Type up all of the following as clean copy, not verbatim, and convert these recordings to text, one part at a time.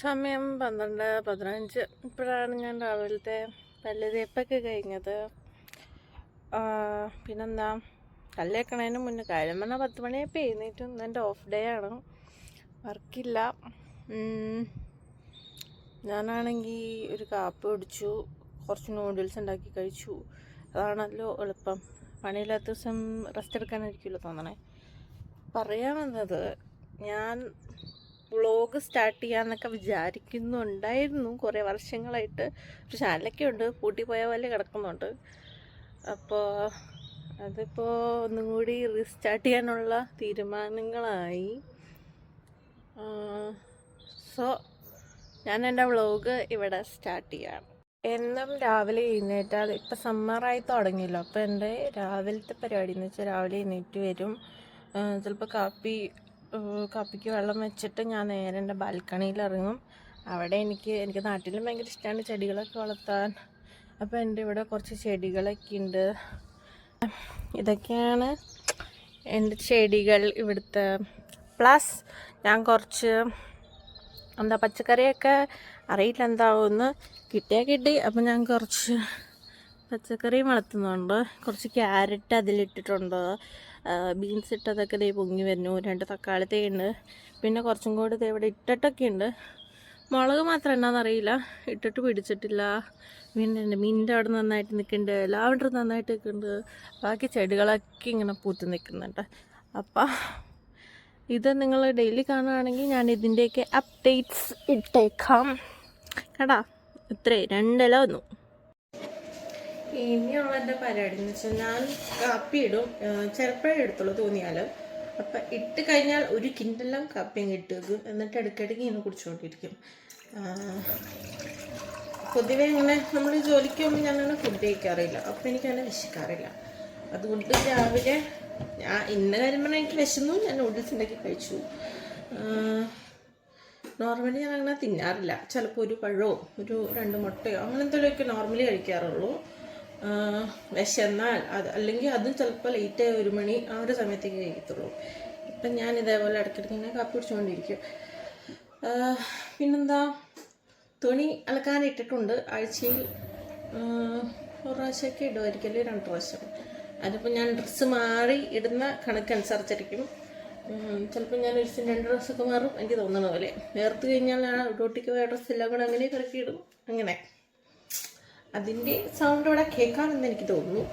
സമയം 12:15. ഇപ്പോഴാണ് ഞാൻ രാവിലത്തെ പല്ല് തേപ്പൊക്കെ കഴിഞ്ഞത്. പിന്നെന്താ, പല്ല് തേക്കണതിന് മുന്നേ കാര്യം പറഞ്ഞാൽ 10 മണിയായപ്പോൾ എഴുന്നേറ്റും. എൻ്റെ ഓഫ് ഡേ ആണ്, വർക്കില്ല. ഞാനാണെങ്കിൽ ഒരു കാപ്പി കുടിച്ചു, കുറച്ച് നൂഡിൽസ് ഉണ്ടാക്കി കഴിച്ചു. അതാണല്ലോ എളുപ്പം. പണിയില്ലാത്ത ദിവസം റെസ്റ്റ് എടുക്കാനായിരിക്കുമല്ലോ തോന്നണേ. പറയാൻ വന്നത്, ഞാൻ വ്ളോഗ് സ്റ്റാർട്ട് ചെയ്യാമെന്നൊക്കെ വിചാരിക്കുന്നുണ്ടായിരുന്നു. കുറേ വർഷങ്ങളായിട്ട് ഒരു ചാനലൊക്കെ ഉണ്ട്, പൂട്ടിപ്പോയ പോലെ കിടക്കുന്നുണ്ട്. അപ്പോൾ അതിപ്പോൾ ഒന്നും കൂടി റീസ്റ്റാർട്ട് ചെയ്യാനുള്ള തീരുമാനങ്ങളായി. സോ ഞാൻ എൻ്റെ വ്ളോഗ് ഇവിടെ സ്റ്റാർട്ട് ചെയ്യാം. എന്നും രാവിലെ എഴുന്നേറ്റാൽ ഇപ്പം സമ്മറായി തുടങ്ങിയല്ലോ, അപ്പോൾ എൻ്റെ രാവിലത്തെ പരിപാടി എന്ന് വെച്ചാൽ രാവിലെ എഴുന്നേറ്റ് വരും. ചിലപ്പോൾ കാപ്പിക്ക് വെള്ളം വെച്ചിട്ട് ഞാൻ നേരെ എൻ്റെ ബാൽക്കണിയിൽ ഇറങ്ങും. അവിടെ എനിക്ക് നാട്ടിലും ഭയങ്കര ഇഷ്ടമാണ് ചെടികളൊക്കെ വളർത്താൻ. അപ്പോൾ എൻ്റെ ഇവിടെ കുറച്ച് ചെടികളൊക്കെ ഉണ്ട്. ഇതൊക്കെയാണ് എൻ്റെ ചെടികൾ ഇവിടുത്തെ. പ്ലസ് ഞാൻ കുറച്ച് പച്ചക്കറിയൊക്കെ അറിയില്ല എന്താവുമെന്ന്, കിട്ടിയാൽ കിട്ടി. അപ്പം ഞാൻ കുറച്ച് പച്ചക്കറി വളർത്തുന്നുണ്ട്. കുറച്ച് ക്യാരറ്റ് അതിലിട്ടിട്ടുണ്ട്, ബീൻസ് ഇട്ടതൊക്കെ ദേ പൊങ്ങി വരുന്നു, 2 തക്കാളി തൈ ഉണ്ട്. പിന്നെ കുറച്ചും കൂടി ഇവിടെ ഇട്ടിട്ടൊക്കെ ഉണ്ട്. മുളക് മാത്രം എന്നാണെന്നറിയില്ല, ഇട്ടിട്ട് പിടിച്ചിട്ടില്ല. പിന്നെ മീനിൻ്റെ അവിടെ നന്നായിട്ട് നിൽക്കുന്നുണ്ട്, ലാവണ്ടർ നന്നായിട്ട് നിൽക്കുന്നുണ്ട്. ബാക്കി ചെടികളൊക്കെ ഇങ്ങനെ പൂത്ത് നിൽക്കുന്നുണ്ട്. അപ്പം ഇത് നിങ്ങൾ ഡെയിലി കാണുകയാണെങ്കിൽ ഞാൻ ഇതിൻ്റെയൊക്കെ അപ്ഡേറ്റ്സ് ഇട്ടേക്കാം കേട്ടാ. ഇത്രേ 2 ഇല വന്നു. ഇനിയുള്ള എൻ്റെ പരിപാടി എന്ന് വെച്ചാൽ ഞാൻ കാപ്പി ഇടും, ചിലപ്പോഴേ എടുത്തുള്ളൂ തോന്നിയാൽ. അപ്പം ഇട്ട് കഴിഞ്ഞാൽ 1 കിൻഡെല്ലാം കാപ്പിയും കിട്ടും. എന്നിട്ട് ഇടയ്ക്കിടയ്ക്ക് ഇങ്ങനെ കുടിച്ചുകൊണ്ടിരിക്കും. പൊതുവെ ഇങ്ങനെ നമ്മൾ ജോലിക്ക് പോകുമ്പോൾ ഞാനങ്ങനെ ഫുഡ് കഴിക്കാറില്ല, അപ്പോൾ എനിക്കങ്ങനെ വിശക്കാറില്ല. അതുകൊണ്ട് രാവിലെ ഞാൻ ഇന്ന കാര്യം പറഞ്ഞാൽ എനിക്ക് വിശന്നു, ഞാൻ നൂഡിൽസ് ഉണ്ടാക്കി കഴിച്ചു. നോർമലി ഞാൻ അങ്ങനെ തിന്നാറില്ല. ചിലപ്പോൾ ഒരു പഴമോ ഒരു 2 മുട്ടയോ അങ്ങനെ എന്തെങ്കിലുമൊക്കെ നോർമലി കഴിക്കാറുള്ളൂ. വിശന്നാൽ അല്ലെങ്കിൽ അതും ചിലപ്പോൾ ലേറ്റായി 1 മണി ആ ഒരു സമയത്തേക്ക് കഴിക്കത്തുള്ളൂ. ഇപ്പം ഞാൻ ഇതേപോലെ ഇടയ്ക്കിടയ്ക്ക് ഇങ്ങനെ കാപ്പി കുടിച്ചുകൊണ്ടിരിക്കും. പിന്നെന്താ, തുണി അലക്കാനിട്ടിട്ടുണ്ട്. ആഴ്ചയിൽ 1 പ്രാവശ്യമൊക്കെ ഇടുമായിരിക്കും, അല്ലെങ്കിൽ 2 പ്രാവശ്യം. അതിപ്പോൾ ഞാൻ ഡ്രസ്സ് മാറി ഇടുന്ന കണക്കനുസരിച്ചിരിക്കും. ചിലപ്പോൾ ഞാൻ 1 2 ഡ്രസ്സൊക്കെ മാറും, എനിക്ക് തോന്നണ പോലെ. വേർത്ത് കഴിഞ്ഞാൽ ഞാൻ ഡ്യൂട്ടിക്ക് പോയ ഡ്രസ്സെല്ലാം കൂടെ അങ്ങനെ കിടക്കിയിടും. അങ്ങനെ അതിൻ്റെ സൗണ്ട് ഇവിടെ കേൾക്കാമെന്ന് എനിക്ക് തോന്നുന്നു.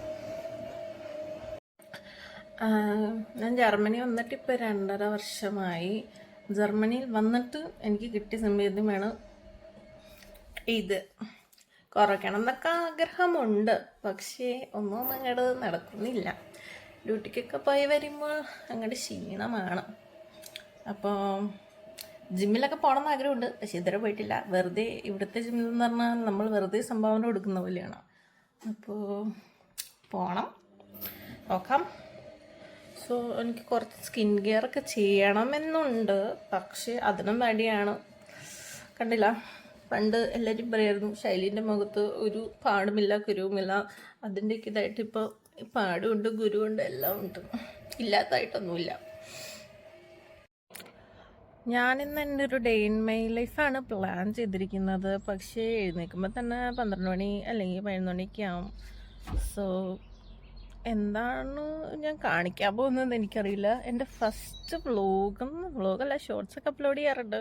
ഞാൻ ജർമ്മനി വന്നിട്ട് ഇപ്പോൾ 2.5 വർഷമായി. ജർമ്മനിയിൽ വന്നിട്ട് എനിക്ക് കിട്ടിയ സമയത്തുമാണ് ഇത് കുറയ്ക്കണം എന്നൊക്കെ ആഗ്രഹമുണ്ട്. പക്ഷേ ഒന്നും അങ്ങോട്ട് നടക്കുന്നില്ല. ഡ്യൂട്ടിക്കൊക്കെ പോയി വരുമ്പോൾ അങ്ങോട്ട് ക്ഷീണമാണ്. അപ്പോൾ ജിമ്മിലൊക്കെ പോകണമെന്ന് ആഗ്രഹമുണ്ട്, പക്ഷേ ഇതുവരെ പോയിട്ടില്ല. വെറുതെ ഇവിടുത്തെ ജിമ്മിൽ എന്ന് പറഞ്ഞാൽ നമ്മൾ വെറുതെ സംഭാവന കൊടുക്കുന്ന പോലെയാണ്. അപ്പോൾ പോകണം, നോക്കാം. സോ എനിക്ക് കുറച്ച് സ്കിൻ കെയർ ഒക്കെ ചെയ്യണമെന്നുണ്ട്, പക്ഷേ അതിനും വേണ്ടിയാണ്. കണ്ടില്ല, പണ്ട് എല്ലാവരും പറയായിരുന്നു ശൈലീൻ്റെ മുഖത്ത് ഒരു പാടുമില്ല കുരുവുമില്ല. അതിൻ്റെയൊക്കെ ഇതായിട്ട് ഇപ്പോൾ പാടുമുണ്ട് കുരുവുണ്ട് എല്ലാം ഉണ്ട്, ഇല്ലാത്തതായിട്ടൊന്നുമില്ല. ഞാനിന്ന് എൻ്റെ ഒരു ഡേ ഇൻ മൈ ലൈഫാണ് പ്ലാൻ ചെയ്തിരിക്കുന്നത്. പക്ഷേ എഴുന്നേൽക്കുമ്പോൾ തന്നെ 12 മണി അല്ലെങ്കിൽ 11 മണിയൊക്കെ ആവും. സോ എന്താണ് ഞാൻ കാണിക്കാൻ പോകുന്നതെന്ന് എനിക്കറിയില്ല. എൻ്റെ ഫസ്റ്റ് വ്ളോഗല്ല, ഷോർട്സൊക്കെ അപ്ലോഡ് ചെയ്യാറുണ്ട്.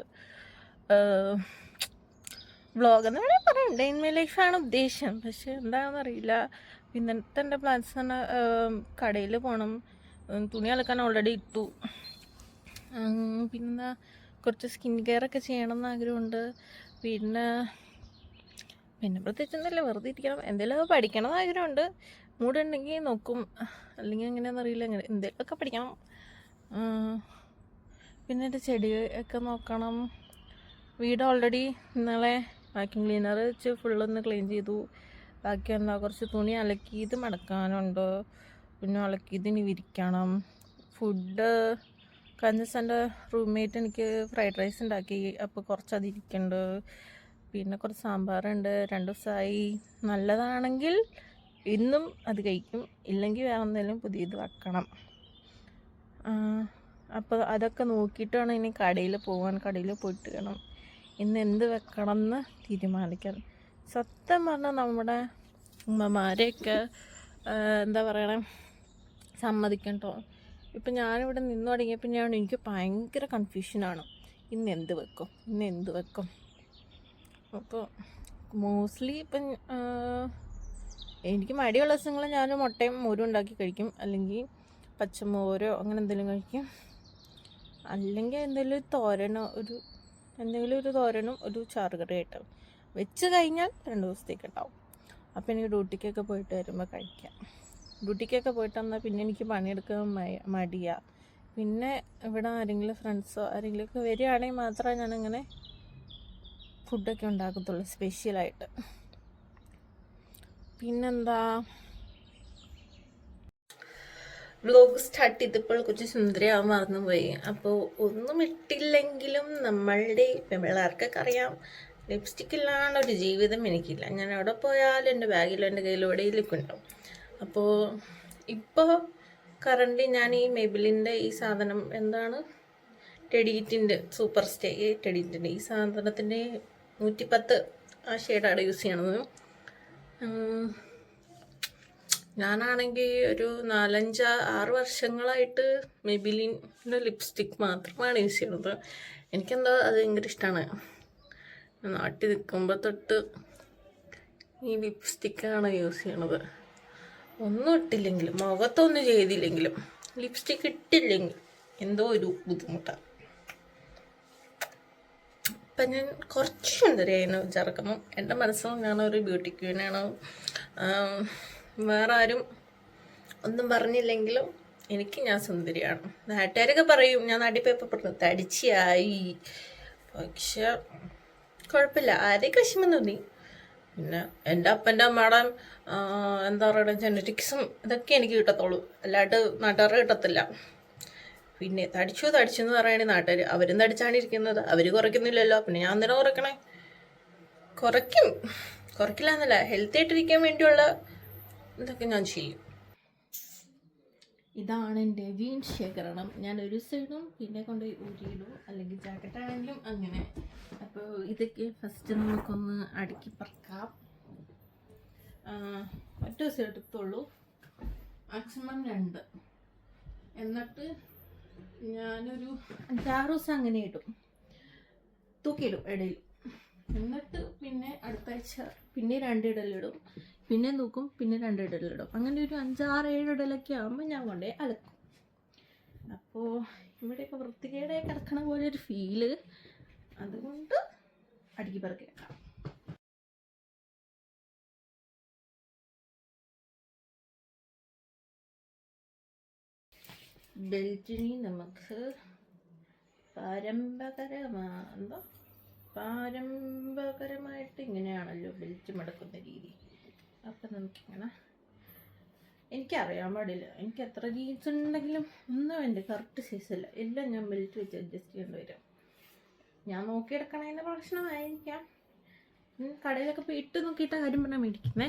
വ്ളോഗെന്ന് വേണമെങ്കിൽ പറയാം, ഡേ ഇൻ മൈ ലൈഫാണ് ഉദ്ദേശം. പക്ഷെ എന്താണെന്നറിയില്ല. പിന്നത്തെ എൻ്റെ പ്ലാൻസ് തന്നെ കടയിൽ പോകണം, തുണി അലക്കാൻ ഓൾറെഡി ഇട്ടു. പിന്നെന്താ, കുറച്ച് സ്കിൻ കെയർ ഒക്കെ ചെയ്യണം എന്ന് ആഗ്രഹമുണ്ട്. പിന്നെ പ്രത്യേകിച്ചൊന്നുമില്ല, വെറുതെ ഇരിക്കണം. എന്തെങ്കിലുമൊക്കെ പഠിക്കണം എന്ന് ആഗ്രഹമുണ്ട്. മൂടുണ്ടെങ്കിൽ നോക്കും, അല്ലെങ്കിൽ എങ്ങനെയാണെന്നറിയില്ല. അങ്ങനെ എന്തെങ്കിലുമൊക്കെ പഠിക്കണം. പിന്നെ എൻ്റെ ചെടിയൊക്കെ നോക്കണം. വീട് ഓൾറെഡി ഇന്നലെ വാക്യൂം ക്ലീനർ വെച്ച് ഫുള്ളൊന്ന് ക്ലീൻ ചെയ്തു. ബാക്കി എന്താ, കുറച്ച് തുണി അലക്കിയത് മടക്കാനുണ്ട്. പിന്നെ അലക്കിയതിന് വിരിക്കണം. ഫുഡ് കഴിഞ്ഞ എൻ്റെ റൂംമേറ്റ് എനിക്ക് ഫ്രൈഡ് റൈസ് ഉണ്ടാക്കി, അപ്പോൾ കുറച്ചതിരിക്കുന്നുണ്ട്. പിന്നെ കുറച്ച് സാമ്പാറുണ്ട്, 2 ദിവസമായി. നല്ലതാണെങ്കിൽ ഇന്നും അത് കഴിക്കും, ഇല്ലെങ്കിൽ വേറെ എന്തെങ്കിലും പുതിയത് വെക്കണം. അപ്പോൾ അതൊക്കെ നോക്കിയിട്ടാണ് ഇനി കടയിൽ പോകാൻ. കടയിൽ പോയിട്ട് വേണം ഇന്ന് എന്ത് വെക്കണം എന്ന് തീരുമാനിക്കണം. സത്യം പറഞ്ഞാൽ നമ്മുടെ ഉമ്മമാരെയൊക്കെ എന്താ പറയണേ സമ്മതിക്കണ്ടോ. ഇപ്പം ഞാനിവിടെ നിന്ന് തുടങ്ങിയപ്പോൾ എനിക്ക് ഭയങ്കര കൺഫ്യൂഷനാണ്. ഇന്ന് എന്ത് വെക്കും. അപ്പോൾ മോസ്റ്റ്ലി ഇപ്പം എനിക്ക് മടിയുള്ള ദിവസങ്ങൾ ഞാൻ മുട്ടയും മോരും ഉണ്ടാക്കി കഴിക്കും, അല്ലെങ്കിൽ പച്ചമോരോ അങ്ങനെ എന്തെങ്കിലും കഴിക്കും, അല്ലെങ്കിൽ എന്തെങ്കിലും ഒരു തോരനും ഒരു ചാറുകറി ആയിട്ടാവും വെച്ച് കഴിഞ്ഞാൽ 2 ദിവസത്തേക്ക് ഉണ്ടാവും. അപ്പോൾ എനിക്ക് ഡ്യൂട്ടിക്കൊക്കെ പോയിട്ട് വരുമ്പോൾ കഴിക്കാം. ഡ്യൂട്ടിക്കൊക്കെ പോയിട്ട് വന്നാൽ പിന്നെ എനിക്ക് പണിയെടുക്കാൻ മടിയാണ്. പിന്നെ ഇവിടെ ആരെങ്കിലും ഫ്രണ്ട്സോ ആരെങ്കിലുമൊക്കെ വരികയാണെങ്കിൽ മാത്രമേ ഞാനിങ്ങനെ ഫുഡൊക്കെ ഉണ്ടാക്കത്തുള്ളൂ സ്പെഷ്യലായിട്ട്. പിന്നെന്താ, വ്ലോഗ് സ്റ്റാർട്ട് ചെയ്തപ്പോൾ കുറച്ച് സുന്ദരിയാവാൻ മറന്നുപോയി. അപ്പോൾ ഒന്നും ഇട്ടില്ലെങ്കിലും നമ്മളുടെ പിള്ളേർക്കൊക്കെ അറിയാം ലിപ്സ്റ്റിക് ഇല്ലാണ്ട് ഒരു ജീവിതം എനിക്കില്ല. ഞാൻ എവിടെ പോയാലും എൻ്റെ ബാഗിലും എൻ്റെ കയ്യിലും എവിടെയെങ്കിലുമൊക്കെ ഉണ്ടാവും. അപ്പോൾ ഇപ്പോൾ കറൻ്റ് ഞാൻ ഈ മെബിലിൻ്റെ ഈ സാധനം എന്താണ് ടെഡീറ്റിൻ്റെ സൂപ്പർ സ്റ്റേ ടെഡീറ്റിൻ്റെ ഈ സാധനത്തിൻ്റെ 110 ആ ഷെയ്ഡാണ് യൂസ് ചെയ്യണത്. ഞാനാണെങ്കിൽ ഒരു 4-5-6 വർഷങ്ങളായിട്ട് മെബിലിൻ്റെ ലിപ്സ്റ്റിക് മാത്രമാണ് യൂസ് ചെയ്യണത്. എനിക്കെന്തോ അത് ഭയങ്കര ഇഷ്ടമാണ്. നാട്ടിൽ നിൽക്കുമ്പോൾ തൊട്ട് ഈ ലിപ്സ്റ്റിക്കാണ് യൂസ് ചെയ്യണത്. ഒന്നും ഇട്ടില്ലെങ്കിലും മുഖത്തൊന്നും ചെയ്തില്ലെങ്കിലും ലിപ്സ്റ്റിക്ക് ഇട്ടില്ലെങ്കിൽ എന്തോ ഒരു ബുദ്ധിമുട്ടാണ്. ഇപ്പം ഞാൻ കുറച്ച് സുന്ദരിയായിരുന്നു വിചാരിക്കുന്നു. എൻ്റെ മനസ്സിൽ ഞാനൊരു ബ്യൂട്ടി ക്വീനാണ്. വേറെ ആരും ഒന്നും പറഞ്ഞില്ലെങ്കിലും ഞാൻ സുന്ദരിയാണ്. നാട്ടുകാരൊക്കെ പറയും, ഞാൻ നാട്ടിൽ പോയപ്പോൾ പറഞ്ഞു തടിച്ചായി. പക്ഷെ കുഴപ്പമില്ല, ആരെയൊക്കെ വിഷമം തോന്നി. പിന്നെ എൻ്റെ അപ്പൻ്റെ അമ്മയുടെ എന്താ പറയുക ജെനറ്റിക്സും ഇതൊക്കെ എനിക്ക് കിട്ടത്തുള്ളൂ, അല്ലാണ്ട് നാട്ടുകാർക്ക് കിട്ടത്തില്ല. പിന്നെ തടിച്ചു എന്ന് പറയണേ നാട്ടുകാർ, അവരും തടിച്ചാണ് ഇരിക്കുന്നത്, അവർ കുറയ്ക്കുന്നില്ലല്ലോ, പിന്നെ ഞാൻ എന്തിനാ കുറയ്ക്കണേ? കുറയ്ക്കില്ല എന്നല്ല, ഹെൽത്തി ആയിട്ടിരിക്കാൻ വേണ്ടിയുള്ള ഇതൊക്കെ ഞാൻ ചെയ്യും. ഇതാണ് എൻ്റെ ജീൻ ശേഖരണം. ഞാൻ ഒരു സൈഡും പിന്നെ കൊണ്ട് ഊരിയിടും, അല്ലെങ്കിൽ ജാക്കറ്റാണെങ്കിലും അങ്ങനെ. അപ്പോൾ ഇതൊക്കെ ഫസ്റ്റ് നമുക്കൊന്ന് അടുക്കി പറക്കാം. ഒറ്റ ദിവസം എടുത്തുള്ളൂ, മാക്സിമം 2. എന്നിട്ട് ഞാനൊരു 5-6 ദിവസം അങ്ങനെ ഇടും, തൂക്കിയിടും ഇടയിൽ. എന്നിട്ട് പിന്നെ അടുത്ത ആഴ്ച പിന്നെ 2 ഇടലിടും, പിന്നെ തൂക്കും, പിന്നെ 2 ഇടലിടും. അങ്ങനെ ഒരു 5-6-7 ഇടലൊക്കെ ആകുമ്പോൾ ഞാൻ കൊണ്ടുപോയി അലക്കും. അപ്പോൾ ഇവിടെയൊക്കെ വൃത്തികേടെ കിടക്കണ പോലെ ഒരു ഫീല്, അതുകൊണ്ട് അടുക്കി പറക്കി വെക്കാം. ബെൽറ്റിനി നമുക്ക് പാരമ്പര്യമായിട്ട് ഇങ്ങനെയാണല്ലോ ബെൽറ്റ് മടക്കുന്ന രീതി. അപ്പം നമുക്കിങ്ങനെ, എനിക്കറിയാൻ പാടില്ല, എനിക്ക് എത്ര ജീൻസ് ഉണ്ടെങ്കിലും ഒന്നും എൻ്റെ കറക്റ്റ് സൈസല്ല, എല്ലാം ഞാൻ ബെൽറ്റ് വെച്ച് അഡ്ജസ്റ്റ് ചെയ്യേണ്ടി വരും. ഞാൻ നോക്കിയെടുക്കണതിൻ്റെ പ്രശ്നമായിരിക്കാം. കടയിലൊക്കെ പോയി ഇട്ട് നോക്കിയിട്ട കാര്യം പറഞ്ഞാൽ മേടിക്കുന്നേ.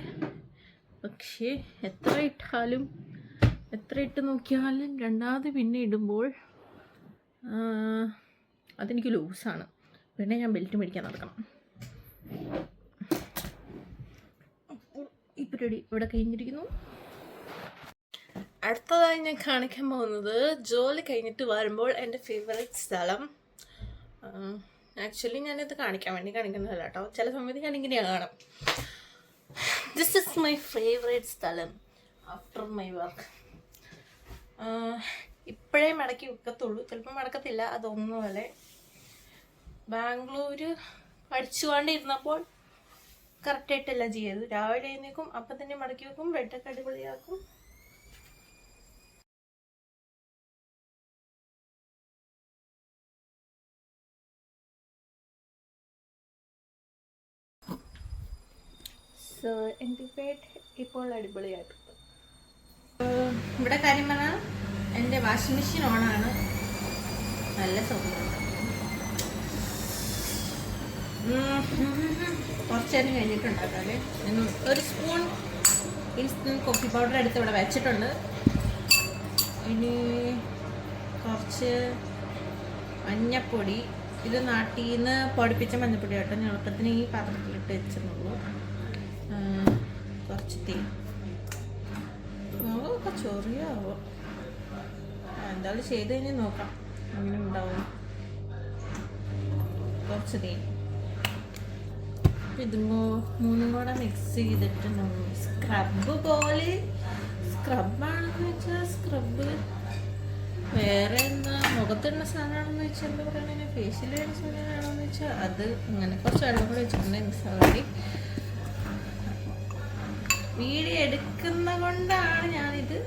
പക്ഷേ എത്ര ഇട്ട് നോക്കിയാലും രണ്ടാമത് പിന്നെ ഇടുമ്പോൾ അതെനിക്ക് ലൂസാണ്. പിന്നെ ഞാൻ ബെൽറ്റ് മേടിക്കാൻ നടക്കണം. അപ്പോൾ ഈ പരിപാടി ഇവിടെ കഴിഞ്ഞിരിക്കുന്നു. അടുത്തതായി ഞാൻ കാണിക്കാൻ പോകുന്നത് ജോലി കഴിഞ്ഞിട്ട് വരുമ്പോൾ എൻ്റെ ഫേവറേറ്റ് സ്ഥലം. ആക്ച്വലി ഞാനിത് കാണിക്കാൻ വേണ്ടി കാണിക്കുന്നതല്ല കേട്ടോ, ചില സമയത്ത് ഞാൻ ഇങ്ങനെയാണ് കാണാം. ദിസ് ഇസ് മൈ ഫേവറേറ്റ് സ്ഥലം ആഫ്റ്റർ മൈ വർക്ക്. ഇപ്പോഴേ മടക്കി വെക്കത്തുള്ളൂ, ചിലപ്പോൾ മടക്കത്തില്ല. അതൊന്നുമല്ലേ, ബാംഗ്ലൂർ പഠിച്ചുകൊണ്ടിരുന്നപ്പോൾ കറക്റ്റായിട്ടെല്ലാം ചെയ്യത്. രാവിലെ എഴുന്നേക്കും, അപ്പം തന്നെ മടക്കി വെക്കും, ബെഡൊക്കെ അടിപൊളിയാക്കും. സോ എൻ്റെ ബെഡ് ഇപ്പോൾ അടിപൊളിയായിട്ടുണ്ട്. ഇവിടെ കാര്യം പറഞ്ഞാൽ എൻ്റെ വാഷിംഗ് മെഷീൻ ഓണാണ്. നല്ല സൗകര്യം. കുറച്ച് നേരം കഴിഞ്ഞിട്ടുണ്ടാക്കാല്ലേ. ഒരു സ്പൂൺ ഇൻസ്റ്റൻറ്റ് കോഫി പൗഡർ എടുത്ത് ഇവിടെ വെച്ചിട്ടുണ്ട്. ഇനി കുറച്ച് മഞ്ഞപ്പൊടി, ഇത് നാട്ടിൽ നിന്ന് പൊടിപ്പിച്ച മഞ്ഞപ്പൊടി കേട്ടോ. ഞാൻ എളുപ്പത്തിന് ഈ പാത്രത്തിലിട്ട് വെച്ചെന്നുള്ളൂ. കുറച്ച് തീ മുളകൊക്കെ ചൊറിയാവോ, എന്തായാലും ചെയ്ത് കഴിഞ്ഞ് നോക്കാം അങ്ങനെ ഉണ്ടാവും. കുറച്ച് തീ ഇതും മൂന്നും കൂടെ മിക്സ് ചെയ്തിട്ട് സ്ക്രബ് പോലെ, സ്ക്രബാണെന്ന് വെച്ചാൽ സ്ക്രബ് വേറെ എന്താ മുഖത്തിടുന്ന സാധനമാണെന്ന് വെച്ചാൽ എന്താ പറയുക, ഫേഷ്യൽ ചെയ്യുന്ന സാധനമാണെന്ന് വെച്ചാൽ അത് അങ്ങനെ കുറച്ച് വെള്ളം കൂടെ വെച്ചിട്ടുണ്ടെങ്കിൽ സാറി വീഡിയോ എടുക്കുന്ന കൊണ്ടാണ് ഞാനിത്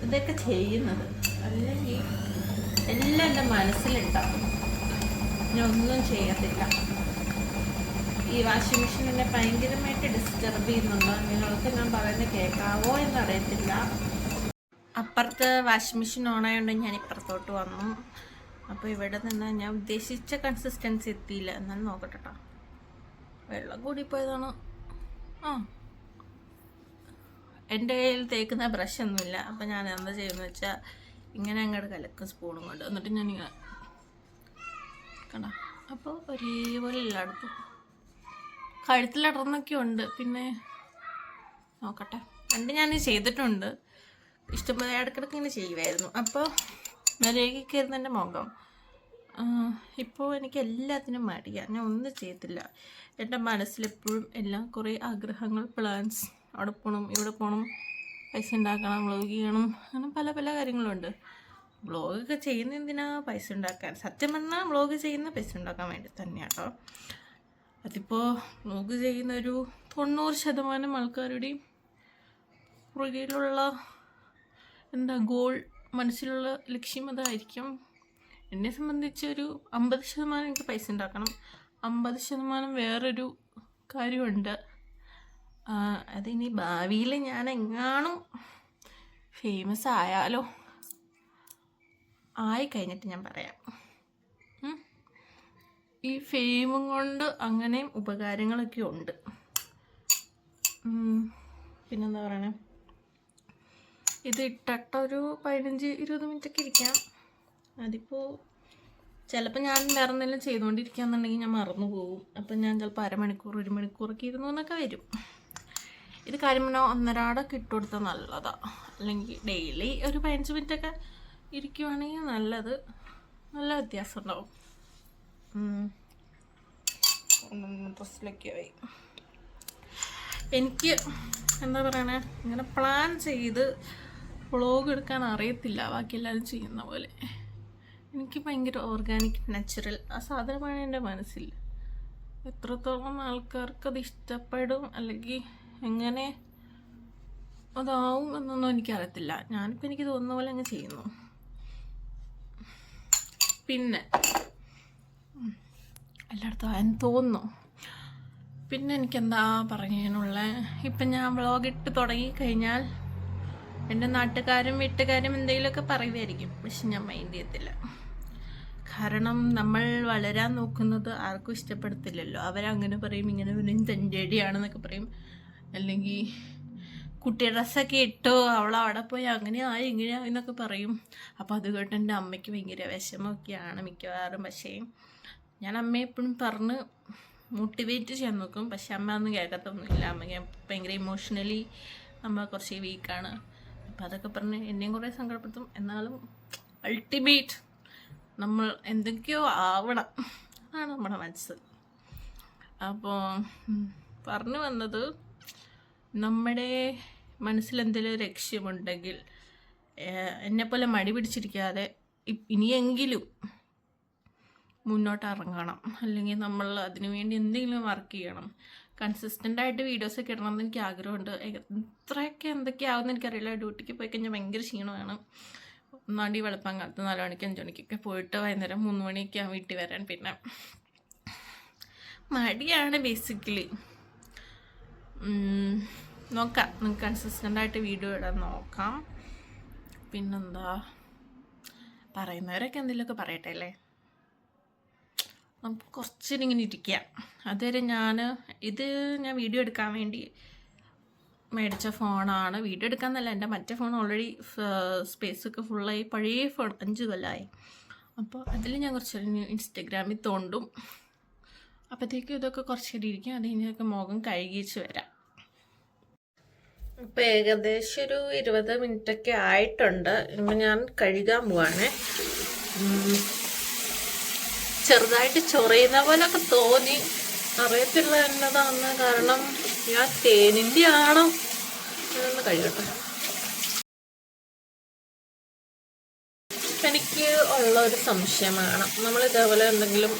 ഇതൊക്കെ ചെയ്യുന്നത്. അല്ലെങ്കിൽ എല്ലാം എൻ്റെ മനസ്സിലുണ്ടാവും, ഞാൻ ഒന്നും ചെയ്യത്തില്ല. ഈ വാഷിംഗ് മെഷീൻ എന്നെ ഭയങ്കരമായിട്ട് ഡിസ്റ്റർബ് ചെയ്യുന്നുണ്ടോ, നിങ്ങൾക്ക് ഞാൻ പറയുന്നത് കേൾക്കാവോ എന്നറിയത്തില്ല. അപ്പുറത്ത് വാഷിംഗ് മെഷീൻ ഓണായതുകൊണ്ട് ഞാൻ ഇപ്പുറത്തോട്ട് വന്നു. അപ്പോൾ ഇവിടെ നിന്ന് ഞാൻ ഉദ്ദേശിച്ച കൺസിസ്റ്റൻസി എത്തിയില്ല. എന്നാലും നോക്കട്ടെ കേട്ടോ. വെള്ളം കൂടിപ്പോയതാണ്. എൻ്റെ കയ്യിൽ തേക്കുന്ന ബ്രഷ് ഒന്നുമില്ല. അപ്പോൾ ഞാൻ എന്താ ചെയ്യുന്നത് വെച്ചാൽ ഇങ്ങനെ അങ്ങോട്ട് കലക്കും സ്പൂണും കൊണ്ട്. എന്നിട്ട് ഞാനിങ്ങനെ കണ്ട, അപ്പോൾ ഒരേപോലെ എല്ലായിടത്തും കഴുത്തിലിടർന്നൊക്കെ ഉണ്ട്. പിന്നെ നോക്കട്ടെ, പണ്ട് ഞാൻ ചെയ്തിട്ടുണ്ട്, ഇഷ്ടംപോലെ ഇടയ്ക്കിടയ്ക്ക് ഇങ്ങനെ ചെയ്യുമായിരുന്നു. അപ്പോൾ മര്യാദയ്ക്കായിരുന്നു എൻ്റെ മുഖം. ഇപ്പോൾ എനിക്ക് എല്ലാത്തിനും മടിയാണ്, ഞാൻ ഒന്നും ചെയ്യത്തില്ല. എൻ്റെ മനസ്സിലെപ്പോഴും എല്ലാം കുറേ ആഗ്രഹങ്ങൾ, പ്ലാൻസ്, അവിടെ പോകണം, ഇവിടെ പോകണം, പൈസ ഉണ്ടാക്കണം, വ്ളോഗ് ചെയ്യണം, അങ്ങനെ പല പല കാര്യങ്ങളുണ്ട്. വ്ളോഗൊക്കെ ചെയ്യുന്ന എന്തിനാ? പൈസ ഉണ്ടാക്കാൻ. സത്യം പറഞ്ഞാൽ വ്ളോഗ് ചെയ്യുന്ന പൈസ ഉണ്ടാക്കാൻ വേണ്ടി തന്നെയാണ് കേട്ടോ. അതിപ്പോൾ വ്ളോഗ് ചെയ്യുന്നൊരു 90% ആൾക്കാരുടെയും പുറകിലുള്ള എന്താ ഗോൾ, മനസ്സിലുള്ള ലക്ഷ്യം അതായിരിക്കും. എന്നെ സംബന്ധിച്ച് ഒരു 50% എനിക്ക് പൈസ ഉണ്ടാക്കണം, 50% വേറൊരു കാര്യമുണ്ട്. അതിനി ഭാവിയിൽ ഞാൻ എങ്ങാനും ഫേമസ് ആയാലോ, ആയിക്കഴിഞ്ഞിട്ട് ഞാൻ പറയാം. ഈ ഫെയിമും കൊണ്ട് അങ്ങനെയും ഉപകാരങ്ങളൊക്കെ ഉണ്ട്. പിന്നെന്താ പറയണേ, ഇത് ഇട്ടൊരു 15-20 മിനിറ്റൊക്കെ ഇരിക്കാം. അതിപ്പോൾ ചിലപ്പോൾ ഞാൻ വേറെ എന്തെങ്കിലും ചെയ്തുകൊണ്ടിരിക്കുകയെന്നുണ്ടെങ്കിൽ ഞാൻ മറന്നു പോകും. അപ്പം ഞാൻ ചിലപ്പോൾ അരമണിക്കൂർ 1 മണിക്കൂറൊക്കെ ഇരുന്നു എന്നൊക്കെ വരും. ഇത് കാര്യം പറഞ്ഞാൽ ഒന്നരാടൊക്കെ ഇട്ട് കൊടുത്താൽ നല്ലതാണ്. അല്ലെങ്കിൽ ഡെയിലി ഒരു 15 മിനിറ്റൊക്കെ ഇരിക്കുവാണെങ്കിൽ നല്ലത്, നല്ല വ്യത്യാസം ഉണ്ടാവും. ഡ്രസ്സിലൊക്കെ ആയി. എനിക്ക് എന്താ പറയണേ, ഇങ്ങനെ പ്ലാൻ ചെയ്ത് വ്ളോഗ് എടുക്കാൻ അറിയത്തില്ല ബാക്കി എല്ലാവരും ചെയ്യുന്ന പോലെ. എനിക്ക് ഭയങ്കര ഓർഗാനിക്, നാച്ചുറൽ ആ സാധനമാണ് എൻ്റെ മനസ്സിൽ. എത്രത്തോളം ആൾക്കാർക്കത് ഇഷ്ടപ്പെടും അല്ലെങ്കിൽ എങ്ങനെ അതാവും എന്നൊന്നും എനിക്കറിയത്തില്ല. ഞാനിപ്പോൾ എനിക്ക് തോന്നുന്ന പോലെ അങ്ങ് ചെയ്യുന്നു. പിന്നെ എല്ലായിടത്തും ആയെന്ന് തോന്നുന്നു. പിന്നെ എനിക്കെന്താ പറയാനുള്ള, ഇപ്പം ഞാൻ വ്ളോഗ് ഇട്ട് തുടങ്ങിക്കഴിഞ്ഞാൽ എൻ്റെ നാട്ടുകാരും വീട്ടുകാരും എന്തെങ്കിലുമൊക്കെ പറയുമായിരിക്കും. പക്ഷെ ഞാൻ മൈൻഡ് ചെയ്യത്തില്ല. കാരണം നമ്മൾ വളരാൻ നോക്കുന്നത് ആർക്കും ഇഷ്ടപ്പെടത്തില്ലല്ലോ. അവരങ്ങനെ പറയും, ഇങ്ങനെ പറയും, തെഞ്ചേടിയാണെന്നൊക്കെ പറയും. അല്ലെങ്കിൽ കുട്ടി ഡ്രസ്സൊക്കെ ഇട്ടോ, അവളവിടെ പോയി അങ്ങനെയായി ഇങ്ങനെയായി എന്നൊക്കെ പറയും. അപ്പോൾ അത് കേട്ട് എൻ്റെ അമ്മയ്ക്ക് ഭയങ്കര വിഷമമൊക്കെയാണ് മിക്കവാറും. പക്ഷേ ഞാൻ അമ്മയെ എപ്പോഴും പറഞ്ഞ് മോട്ടിവേറ്റ് ചെയ്യാൻ നോക്കും. പക്ഷെ അമ്മ ഒന്നും കേൾക്കത്തൊന്നുമില്ല. അമ്മയ്ക്ക് ഭയങ്കര ഇമോഷണലി അമ്മ കുറച്ച് വീക്കാണ്. അപ്പം അതൊക്കെ പറഞ്ഞ് എന്നെയും കുറേ സങ്കടപ്പെടുത്തും. എന്നാലും അൾട്ടിമേറ്റ് നമ്മൾ എന്തൊക്കെയോ ആവണം, അതാണ് നമ്മുടെ മനസ്സ്. അപ്പോൾ പറഞ്ഞു വന്നത്, നമ്മുടെ മനസ്സിലെന്തെങ്കിലും ലക്ഷ്യമുണ്ടെങ്കിൽ എന്നെപ്പോലെ മടി പിടിച്ചിരിക്കാതെ ഇനിയെങ്കിലും മുന്നോട്ട് ഇറങ്ങണം. അല്ലെങ്കിൽ നമ്മൾ അതിനു വേണ്ടി എന്തെങ്കിലും വർക്ക് ചെയ്യണം. കൺസിസ്റ്റൻ്റായിട്ട് വീഡിയോസൊക്കെ ഇടണമെന്ന് എനിക്ക് ആഗ്രഹമുണ്ട്. എത്രയൊക്കെ എന്തൊക്കെയാവുമെന്ന് എനിക്കറിയില്ല. ഡ്യൂട്ടിക്ക് പോയി കഴിഞ്ഞാൽ ഭയങ്കര ക്ഷീണമാണ്. ഒന്നാണ്ടി വെളുപ്പാങ്കാലത്ത് 4 മണിക്ക് 5 മണിക്കൊക്കെ പോയിട്ട് വൈകുന്നേരം 3 മണിയൊക്കെ ആവും വീട്ടിൽ വരാൻ. പിന്നെ മടിയാണ് ബേസിക്കലി. നോക്കാം, നിങ്ങൾക്ക് കൺസിസ്റ്റൻ്റായിട്ട് വീഡിയോ ഇടാൻ നോക്കാം. പിന്നെന്താ, പറയുന്നവരൊക്കെ എന്തെങ്കിലുമൊക്കെ പറയട്ടെ അല്ലേ. നമുക്ക് കുറച്ചിങ്ങനെ ഇരിക്കാം. അതുവരെ ഞാൻ വീഡിയോ എടുക്കാൻ വേണ്ടി മേടിച്ച ഫോണാണ്. വീഡിയോ എടുക്കാമെന്നല്ല, എൻ്റെ മറ്റേ ഫോൺ ഓൾറെഡി സ്പേസൊക്കെ ഫുള്ളായി. പഴയ ഫോൺ 5 കൊല്ലമായി. അപ്പോൾ അതിൽ ഞാൻ കുറച്ച് ഇൻസ്റ്റഗ്രാമിൽ തോണ്ടും. അപ്പോഴത്തേക്കും ഇതൊക്കെ കുറച്ചേരി ഇരിക്കും. അത് കഴിഞ്ഞൊക്കെ മുഖം കഴുകിച്ച് വരാം. ഇപ്പം ഏകദേശം ഒരു 20 മിനിറ്റൊക്കെ ആയിട്ടുണ്ട്. ഇപ്പം ഞാൻ കഴുകാൻ പോവാണേ. ചെറുതായിട്ട് ചൊറിയുന്ന പോലൊക്കെ തോന്നി, അറിയത്തില്ല എന്നതാന്ന്. കാരണം ഞാൻ തേനിൻ്റെ ആണോ എന്നൊന്ന് കഴുകട്ടെ. എനിക്ക് ഉള്ള ഒരു സംശയമാണ്, നമ്മൾ ഇതേപോലെ എന്തെങ്കിലും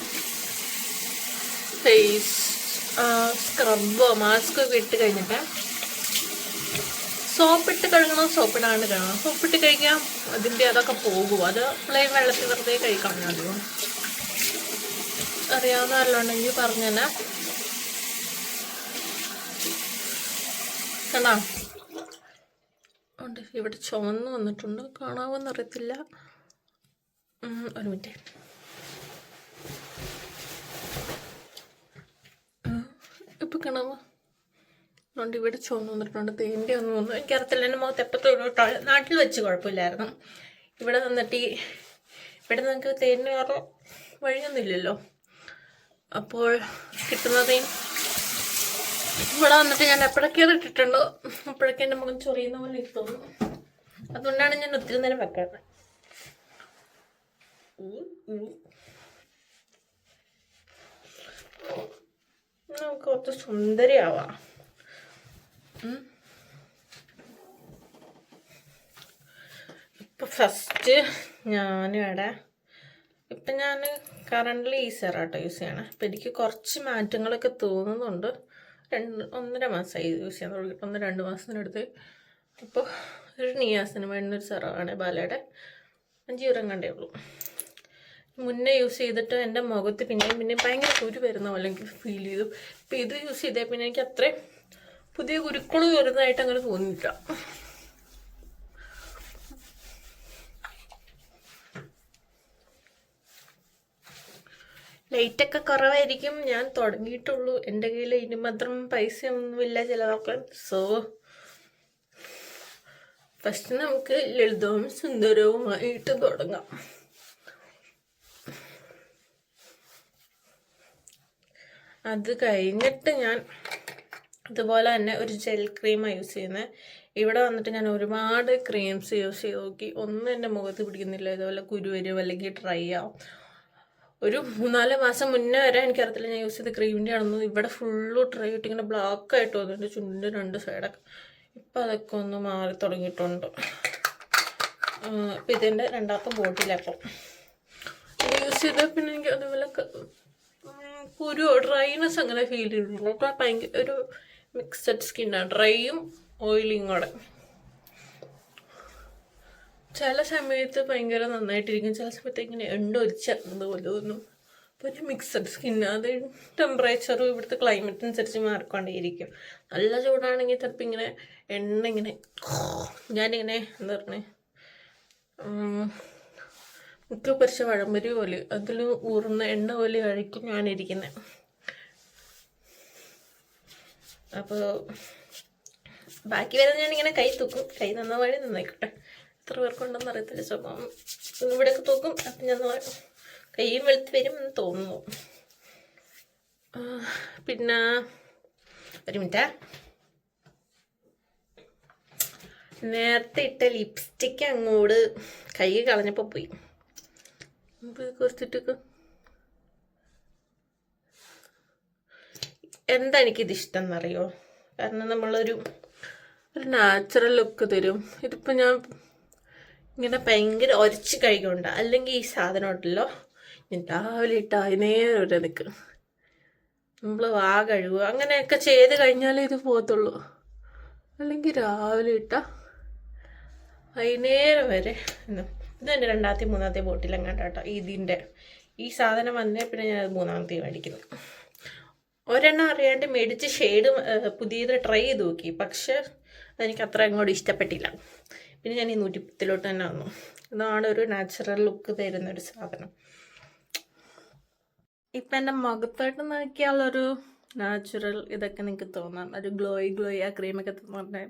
ഫേസ് സ്ക്രബോ മാസ്കോ ഒക്കെ ഇട്ട് കഴിഞ്ഞിട്ട് സോപ്പിട്ട് കഴുകണോ സോപ്പിടാണ്ട് കഴുകണം? സോപ്പിട്ട് കഴിക്കാം, അതിൻ്റെ അതൊക്കെ പോകും. അത് പ്ലെയിൻ വെള്ളത്തിൽ വെറുതെ കഴിക്കണം. അധികം അറിയാവുന്ന ആരെല്ലാം പറഞ്ഞു തന്നെ. കണ്ടാ ഉണ്ട്, ഇവിടെ ചുവന്ന് വന്നിട്ടുണ്ട്. കാണാമെന്ന് അറിയത്തില്ല. ഒരു മിനിറ്റ്. ഇപ്പം കാണാമോ? അതുകൊണ്ട് ഇവിടെ ചുവന്ന് വന്നിട്ടുണ്ട്. തേൻ്റെ ഒന്നും വന്നു എനിക്കറിയത്തില്ല. എൻ്റെ മുഖത്ത് എപ്പോഴത്തോട്ട് നാട്ടിൽ വെച്ച് കുഴപ്പമില്ലായിരുന്നു. ഇവിടെ വന്നിട്ട് ഇവിടെ നിങ്ങൾക്ക് തേനിന് വേറെ വഴിയൊന്നുമില്ലല്ലോ. അപ്പോൾ കിട്ടുന്നതേ ഇവിടെ വന്നിട്ട് ഞാൻ എപ്പോഴൊക്കെ ഇട്ടിട്ടുണ്ടോ അപ്പോഴൊക്കെ എൻ്റെ മുഖം ചൊറിയുന്ന പോലെ തോന്നുന്നു. അതുകൊണ്ടാണ് ഞാൻ ഒത്തിരി നേരം വെക്കാറ്. നമുക്ക് കുറച്ച് സുന്ദരിയാവാം. ഇപ്പം ഫസ്റ്റ് ഞാനിവിടെ ഇപ്പം ഞാൻ കറൻ്റ്ലി ഈ സെറാട്ടോ യൂസ് ചെയ്യണം. അപ്പം എനിക്ക് കുറച്ച് മാറ്റങ്ങളൊക്കെ തോന്നുന്നുണ്ട്. 1.5 മാസമായി യൂസ് ചെയ്യാൻ തുടങ്ങിയിട്ട്, 1-2 മാസത്തിനടുത്ത്. അപ്പോൾ ഒരു നിയാസിന് വേണ്ടൊരു സെറാണ് ബാലയുടെ 5 യൂറം കണ്ടേ ഉള്ളൂ. മുന്നേ യൂസ് ചെയ്തിട്ട് എൻ്റെ മുഖത്ത് പിന്നെയും ഭയങ്കര കുരു വരുന്ന പോലെ എനിക്ക് ഫീൽ ചെയ്തു. ഇപ്പം ഇത് യൂസ് ചെയ്തേ പിന്നെ എനിക്ക് അത്രയും പുതിയ കുരുക്കൾ വരുന്നതായിട്ട് അങ്ങനെ തോന്നിയില്ല. ലൈറ്റൊക്കെ കുറവായിരിക്കും. ഞാൻ തുടങ്ങിയിട്ടുള്ളൂ. എൻ്റെ കയ്യിൽ ഇനി മാത്രം പൈസയൊന്നുമില്ല ചിലവാക്കാൻ. സോ ഫസ്റ്റ് നമുക്ക് ലളിതവും സുന്ദരവുമായിട്ട് തുടങ്ങാം. അത് കഴിഞ്ഞിട്ട് ഞാൻ അതുപോലെ തന്നെ ഒരു ജെൽ ക്രീമാണ് യൂസ് ചെയ്യുന്നത്. ഇവിടെ വന്നിട്ട് ഞാൻ ഒരുപാട് ക്രീംസ് യൂസ് ചെയ്ത് നോക്കി, ഒന്നും എൻ്റെ മുഖത്ത് പിടിക്കുന്നില്ല. ഇതുപോലെ കുരു വരും അല്ലെങ്കിൽ ഡ്രൈ ആവും. ഒരു 3-4 മാസം മുന്നേ വരെ എനിക്കറിയത്തില്ല ഞാൻ യൂസ് ചെയ്ത ക്രീമിൻ്റെ ആണെന്ന്. ഇവിടെ ഫുള്ള് ഡ്രൈ ആയിട്ട് ഇങ്ങനെ ബ്ലാക്ക് ആയിട്ട് വന്നിട്ടുണ്ട് ചുണ്ടിൻ്റെ 2 സൈഡൊക്കെ. ഇപ്പം അതൊക്കെ ഒന്ന് മാറി തുടങ്ങിയിട്ടുണ്ട്. അപ്പം ഇതിൻ്റെ 2ാമത്തെ ബോട്ടിലപ്പം ഇത് യൂസ് ചെയ്താൽ പിന്നെ എനിക്ക് അതുപോലെ ഒരു ഡ്രൈനെസ് അങ്ങനെ ഫീൽ ചെയ്തിട്ടുള്ളൂ. അപ്പം ഭയങ്കര ഒരു മിക്സഡ് സ്കിന്നാണ്, ഡ്രൈയും ഓയിലിയും കൂടെ. ചില സമയത്ത് ഭയങ്കര നന്നായിട്ടിരിക്കും, ചില സമയത്ത് ഇങ്ങനെ എണ്ണ ഒരിച്ചതുപോലെ തോന്നും. അപ്പോൾ ഒരു മിക്സഡ് സ്കിന്ന്. അത് ടെമ്പറേച്ചറും ഇവിടുത്തെ ക്ലൈമറ്റ് അനുസരിച്ച് മാറിക്കൊണ്ടേയിരിക്കും. നല്ല ചൂടാണെങ്കിൽ ചിലപ്പോൾ ഇങ്ങനെ എണ്ണ ഇങ്ങനെ ഞാനിങ്ങനെ എന്താ പറഞ്ഞേ മുക്ക് പരിച്ച വഴമ്പരി പോലെ അതിൽ ഊറുന്ന എണ്ണ പോലെ ആയിരിക്കും ഞാനിരിക്കുന്നത്. അപ്പോൾ ബാക്കി വരുന്ന ഞാനിങ്ങനെ കൈ തൂക്കും. കൈ നന്നായി നന്നായിക്കോട്ടെ. എത്ര പേർക്കുണ്ടെന്ന് അറിയത്തില്ല. സ്വഭാവം ഇവിടെയൊക്കെ തൂക്കും. അപ്പം ഞാൻ കൈയും വെളുത്ത് വരും എന്ന് തോന്നുന്നു. പിന്നെ ഒരു മിനിറ്റ്, നേരത്തെ ഇട്ട ലിപ്സ്റ്റിക്ക് അങ്ങോട്ട് കൈ കളഞ്ഞപ്പോൾ പോയി. കുറച്ചിട്ട് എന്താ എനിക്കിതിഷ്ടം എന്നറിയോ? കാരണം നമ്മളൊരു നാച്ചുറൽ ലുക്ക് തരും. ഇതിപ്പോൾ ഞാൻ ഇങ്ങനെ ഭയങ്കര ഉരച്ച് കഴിക്കുന്നുണ്ട്. അല്ലെങ്കിൽ ഈ സാധനം ഉണ്ടല്ലോ ഞാൻ രാവിലെ ഇട്ട അതിനേരം വരെ നിൽക്കും. നമ്മൾ വാ കഴുകുക അങ്ങനെയൊക്കെ ചെയ്ത് കഴിഞ്ഞാലേ ഇത് പോകത്തുള്ളൂ. അല്ലെങ്കിൽ രാവിലെ ഇട്ട വൈകുന്നേരം വരെ. ഇതെൻ്റെ 2ാമത്തെ 3ാമത്തെ ബോട്ടിലെങ്ങാണ്ട് കേട്ടോ. ഇതിൻ്റെ ഈ സാധനം വന്നേ പിന്നെ ഞാനത് 3ാമത്തെ മേടിക്കുന്നത്. ഒരെണ്ണം അറിയാണ്ട് മേടിച്ച് ഷെയ്ഡ് പുതിയത് ട്രൈ ചെയ്ത് നോക്കി. പക്ഷെ അതെനിക്ക് അത്ര അങ്ങോട്ട് ഇഷ്ടപ്പെട്ടില്ല. പിന്നെ ഞാൻ ഈ 110 തന്നെ വന്നു. ഇതാണ് ഒരു നാച്ചുറൽ ലുക്ക് തരുന്നൊരു സാധനം. ഇപ്പം എൻ്റെ മുഖത്തോട്ട് നോക്കിയാലൊരു നാച്ചുറൽ ഇതൊക്കെ നിങ്ങൾക്ക് തോന്നാം. ഒരു ഗ്ലോയി ആ ക്രീമൊക്കെ പറഞ്ഞേ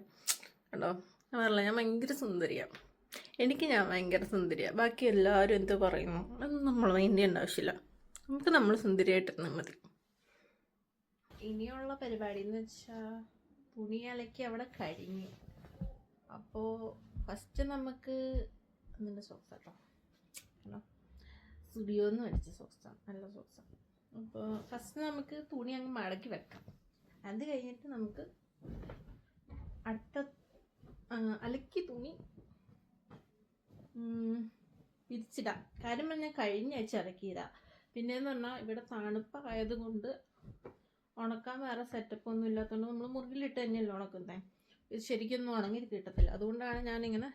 കേട്ടോ. ഞാൻ പറഞ്ഞില്ല, ഞാൻ ഭയങ്കര സുന്ദരിയാണ്. എനിക്ക് ഞാൻ ഭയങ്കര സുന്ദരിയാണ്. ബാക്കി എല്ലാവരും എന്ത് പറയുന്നു അതൊന്നും നമ്മൾ മൈൻഡ് ചെയ്യേണ്ട ആവശ്യമില്ല. നമുക്ക് നമ്മൾ സുന്ദരിയായിട്ടിരുന്നാൽ മതി. ഇനിയുള്ള പരിപാടി എന്ന് വെച്ചാൽ തുണി അലക്കി അവിടെ കഴിഞ്ഞു. അപ്പോൾ ഫസ്റ്റ് നമുക്ക് അതിൻ്റെ സോക്സ് കേട്ടോ, സ്റ്റുഡിയോന്ന് മേടിച്ച സോക്സാണ്, നല്ല സോക്സാണ്. അപ്പോൾ ഫസ്റ്റ് നമുക്ക് തുണി അങ്ങ് മടക്കി വെക്കാം. അത് കഴിഞ്ഞിട്ട് നമുക്ക് അടുത്ത അലക്കി തുണി വിരിച്ചിടാം. കാര്യം പറഞ്ഞാൽ കഴിഞ്ഞ ആഴ്ച ഇറക്കിയതാ. പിന്നെയെന്ന് പറഞ്ഞാൽ ഇവിടെ തണുപ്പായത് കൊണ്ട് ഉണക്കാൻ വേറെ സെറ്റപ്പ് ഒന്നും ഇല്ലാത്തതുകൊണ്ട് നമ്മൾ മുറിയിലിട്ട് തന്നെയല്ലോ ഉണക്കുന്നത്. ഇത് ശരിക്കൊന്നും ഉണങ്ങി കിട്ടത്തില്ല. അതുകൊണ്ടാണ് ഞാനിങ്ങനെ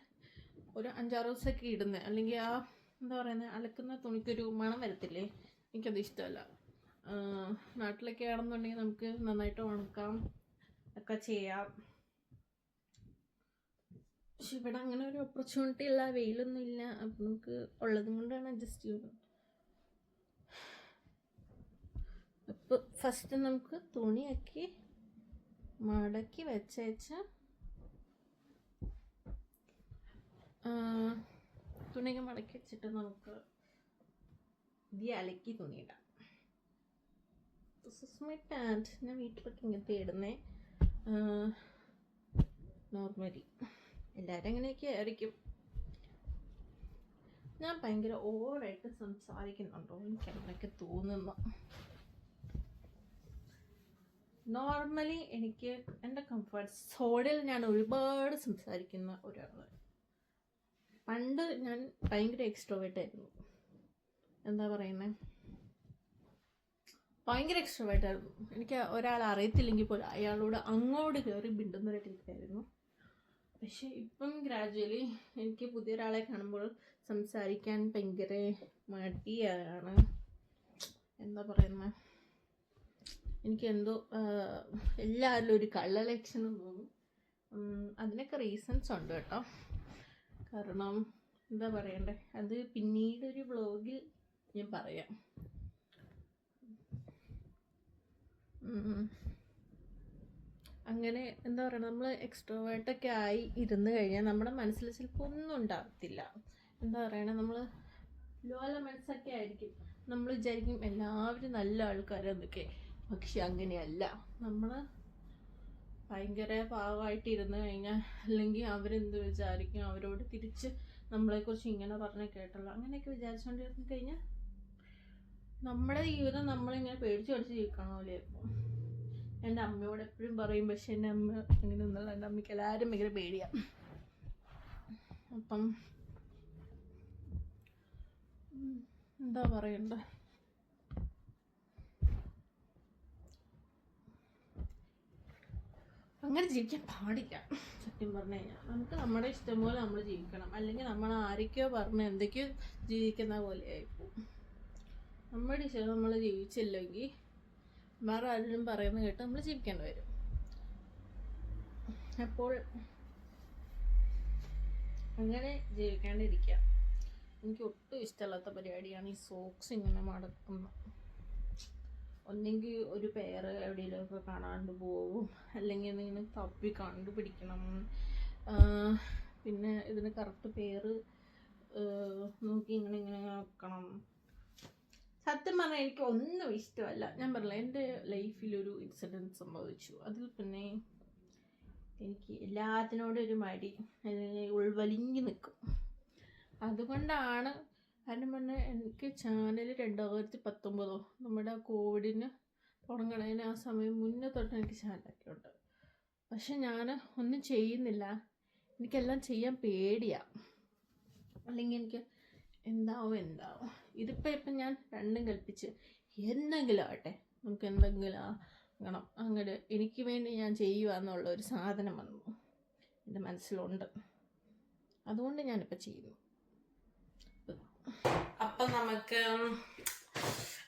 ഒരു 5-6 ദിവസമൊക്കെ ഇടുന്നത്. അല്ലെങ്കിൽ ആ എന്താ പറയുന്നത്, അലക്കുന്ന തുണിക്കൊരു മണം വരത്തില്ലേ, എനിക്കത് ഇഷ്ടമല്ല. നാട്ടിലൊക്കെ ആണെന്നുണ്ടെങ്കിൽ നമുക്ക് നന്നായിട്ട് ഉണക്കാം ഒക്കെ ചെയ്യാം. പക്ഷെ ഇവിടെ അങ്ങനെ ഒരു ഓപ്പർച്യൂണിറ്റി ഇല്ല, വെയിലൊന്നും ഇല്ല. അപ്പം നമുക്ക് ഉള്ളതും കൊണ്ടാണ് അഡ്ജസ്റ്റ് ചെയ്യുന്നത്. അപ്പോൾ ഫസ്റ്റ് നമുക്ക് തുണിയാക്കി മടക്കി വെച്ചേച്ച് തുണിയൊക്കെ മടക്കി വെച്ചിട്ട് നമുക്ക് ഇത് അലക്കി തുണിയിടാം. This is my pant. ഞാൻ വീട്ടിലൊക്കെ ഇങ്ങനത്തെ ഇടുന്നേ നോർമലി. എല്ലാവരും അങ്ങനെയൊക്കെ ആയിരിക്കും. ഞാൻ ഭയങ്കര ഓവറായിട്ട് സംസാരിക്കുന്നുണ്ടോ, എനിക്ക് അങ്ങനെയൊക്കെ തോന്നുന്നു. നോർമലി എനിക്ക് എൻ്റെ കംഫർട്ട് സോണിൽ ഞാൻ ഒരുപാട് സംസാരിക്കുന്ന ഒരാളാണ്. പണ്ട് ഞാൻ ഭയങ്കര എക്സ്ട്രോവേർട്ടായിരുന്നു. എന്താ പറയുന്നത്, ഭയങ്കര എക്സ്ട്രോവേർട്ടായിരുന്നു. എനിക്ക് ഒരാൾ അറിയത്തില്ലെങ്കിൽ പോലും അയാളോട് അങ്ങോട്ട് കയറി മിണ്ടുന്നൊരു ടൈപ്പായിരുന്നു. പക്ഷെ ഇപ്പം ഗ്രാജുവലി എനിക്ക് പുതിയൊരാളെ കാണുമ്പോൾ സംസാരിക്കാൻ ഭയങ്കര മടിയാണ്. എന്താ പറയുന്നത്, എനിക്ക് എന്തോ എല്ലാവരിലും ഒരു കള്ളലക്ഷണം തോന്നും. അതിനൊക്കെ റീസൺസ് ഉണ്ട് കേട്ടോ. കാരണം എന്താ പറയണ്ടേ, അത് പിന്നീടൊരു വ്ളോഗിൽ ഞാൻ പറയാം. അങ്ങനെ എന്താ പറയുക, നമ്മൾ എക്സ്ട്രോവേർട്ടൊക്കെ ആയി ഇരുന്ന് കഴിഞ്ഞാൽ നമ്മുടെ മനസ്സിൽ ചിലപ്പോൾ ഒന്നും ഉണ്ടാകത്തില്ല. എന്താ പറയണേ, നമ്മൾ ലോല മനസ്സൊക്കെ ആയിരിക്കും. നമ്മൾ വിചാരിക്കും എല്ലാവരും നല്ല ആൾക്കാരെന്നൊക്കെ. പക്ഷെ അങ്ങനെയല്ല. നമ്മൾ ഭയങ്കര പാവമായിട്ട് ഇരുന്ന് കഴിഞ്ഞാൽ അല്ലെങ്കിൽ അവരെന്ത് വിചാരിക്കും, അവരോട് തിരിച്ച് നമ്മളെക്കുറിച്ച് ഇങ്ങനെ പറഞ്ഞ് കേട്ടല്ലോ അങ്ങനെയൊക്കെ വിചാരിച്ചുകൊണ്ടിരുന്ന് കഴിഞ്ഞാൽ നമ്മുടെ ജീവിതം നമ്മളിങ്ങനെ പേടിച്ച് പഠിച്ച് ജീവിക്കണ പോലെ ഇപ്പോൾ. എൻ്റെ അമ്മയോട് എപ്പോഴും പറയും, പക്ഷെ എൻ്റെ അമ്മ അങ്ങനെ ഒന്നുമില്ല. എൻ്റെ അമ്മയ്ക്ക് എല്ലാവരും ഭയങ്കര പേടിയാണ്. അപ്പം എന്താ പറയണ്ട, അങ്ങനെ ജീവിക്കാൻ പാടില്ല. സത്യം പറഞ്ഞു കഴിഞ്ഞാൽ നമുക്ക് നമ്മുടെ ഇഷ്ടം പോലെ നമ്മൾ ജീവിക്കണം. അല്ലെങ്കിൽ നമ്മൾ ആരൊക്കെയോ പറഞ്ഞ് എന്തൊക്കെയോ ജീവിക്കുന്ന പോലെ ആയിപ്പോവും. നമ്മുടെ ഇഷ്ടം നമ്മൾ ജീവിച്ചില്ലെങ്കിൽ വേറെ ആരും പറയുന്നത് കേട്ട് നമ്മൾ ജീവിക്കേണ്ടി വരും. അപ്പോൾ അങ്ങനെ ജീവിക്കാണ്ടിരിക്കുക. എനിക്ക് ഒട്ടും ഇഷ്ടമല്ലാത്ത പരിപാടിയാണ് ഈ സോക്സ് ഇങ്ങനെ മടക്കുന്നത്. ഒന്നെങ്കിൽ ഒരു പേര് എവിടെയെങ്കിലുമൊക്കെ കാണാണ്ട് പോവും, അല്ലെങ്കിൽ എന്തെങ്കിലും തപ്പി കണ്ടുപിടിക്കണം. പിന്നെ ഇതിന് കറക്റ്റ് പേര് നോക്കി ഇങ്ങനെ ഇങ്ങനെ വെക്കണം. സത്യം പറഞ്ഞാൽ എനിക്ക് ഒന്നും ഇഷ്ടമല്ല. ഞാൻ പറഞ്ഞില്ല, എൻ്റെ ലൈഫിലൊരു ഇൻസിഡൻറ്റ് സംഭവിച്ചു. അതിൽ പിന്നെ എനിക്ക് എല്ലാത്തിനോടും ഒരു മടി, അല്ലെങ്കിൽ ഉൾവലിഞ്ഞ് നിൽക്കും. അതുകൊണ്ടാണ് കാരണം പറഞ്ഞാൽ എനിക്ക് ചാനൽ 2019 നമ്മുടെ കോവിഡിന് തുടങ്ങണതിന് ആ സമയം മുന്നേ തൊട്ട് എനിക്ക് ചാനലൊക്കെ ഉണ്ട്. പക്ഷെ ഞാൻ ഒന്നും ചെയ്യുന്നില്ല. എനിക്കെല്ലാം ചെയ്യാൻ പേടിയാണ്. അല്ലെങ്കിൽ എനിക്ക് എന്താവും. ഇതിപ്പോൾ ഞാൻ രണ്ടും കൽപ്പിച്ച് എന്തെങ്കിലും ആവട്ടെ, നമുക്ക് എന്തെങ്കിലും ആകണം, അങ്ങനെ എനിക്ക് വേണ്ടി ഞാൻ ചെയ്യുക എന്നുള്ള ഒരു സാധനം വന്നു എൻ്റെ മനസ്സിലുണ്ട്. അതുകൊണ്ട് ഞാനിപ്പോൾ ചെയ്യുന്നു. അപ്പം നമുക്ക്